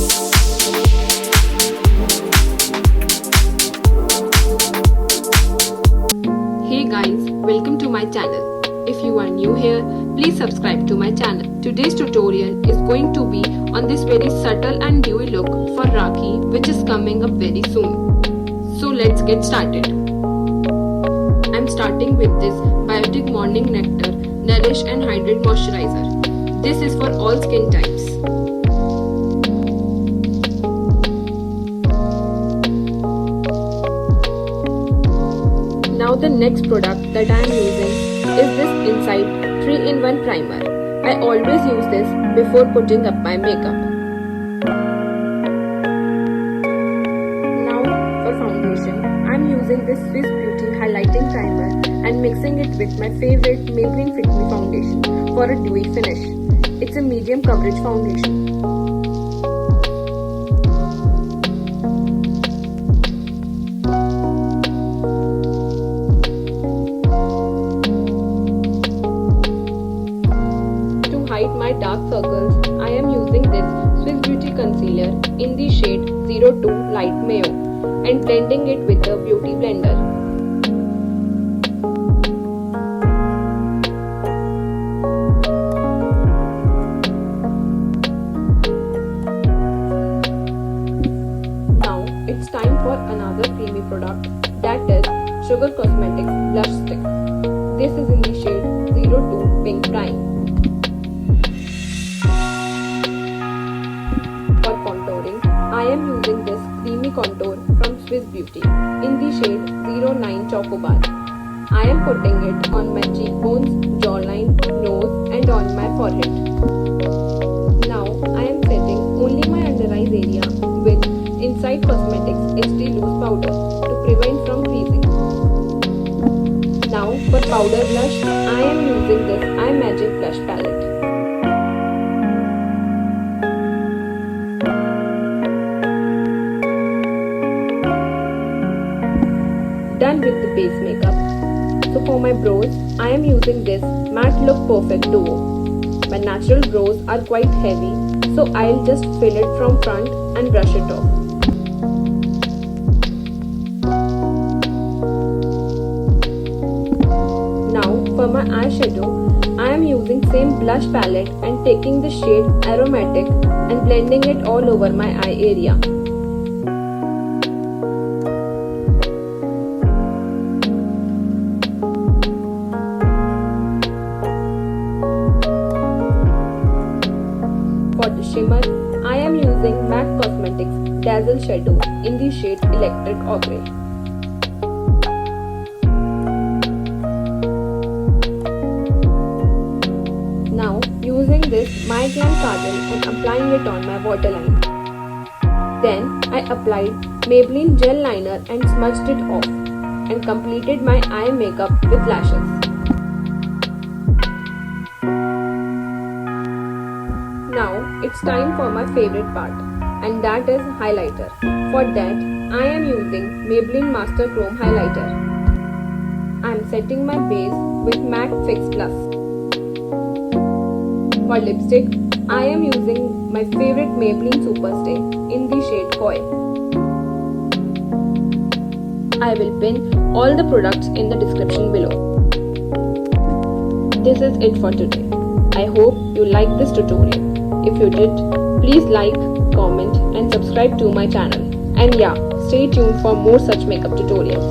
Hey guys, welcome to my channel. If you are new here, please subscribe to my channel. Today's tutorial is going to be on this very subtle and dewy look for Rakhi, which is coming up very soon. So let's get started. I'm starting with this Biotique Morning Nectar Nourish and Hydrate Moisturizer. This is for all skin types. Now the next product that I am using is this Inside 3-in-1 Primer. I always use this before putting up my makeup. Now for foundation, I am using this Swiss Beauty Highlighting Primer and mixing it with my favorite Maybelline Fit Me Foundation for a dewy finish. It's a medium coverage foundation. My dark circles, I am using this Swiss Beauty Concealer in the shade 02 Light Mayo and blending it with the Beauty Blender. Now it's time for another creamy product, that is Sugar Cosmetics Blush Stick. This is in the shade 02 Pink Prime. I am using this creamy contour from Swiss Beauty in the shade 09 Chocobar. I am putting it on my cheekbones, jawline, nose and on my forehead. Now I am setting only my under eyes area with Inside Cosmetics HD Loose Powder to prevent from creasing. Now for powder blush, I am using this iMagic Blush Palette. Done with the base makeup. So for my brows, I am using this Matte Look Perfect Duo. My natural brows are quite heavy, so I'll just fill it from front and brush it off. Now for my eyeshadow, I am using same blush palette and taking the shade Aromatic and blending it all over my eye area. For the shimmer, I am using MAC Cosmetics Dazzle Shadow in the shade Electric Ochre. Now using this My Glam Kajal and applying it on my waterline. Then I applied Maybelline Gel Liner and smudged it off and completed my eye makeup with lashes. Now it's time for my favorite part, and that is highlighter. For that, I am using Maybelline Master Chrome Highlighter. I am setting my base with MAC Fix Plus. For lipstick, I am using my favorite Maybelline Superstay in the shade Koi. I will pin all the products in the description below. This is it for today. I hope you liked this tutorial. If you did, please like, comment and subscribe to my channel. And yeah, stay tuned for more such makeup tutorials.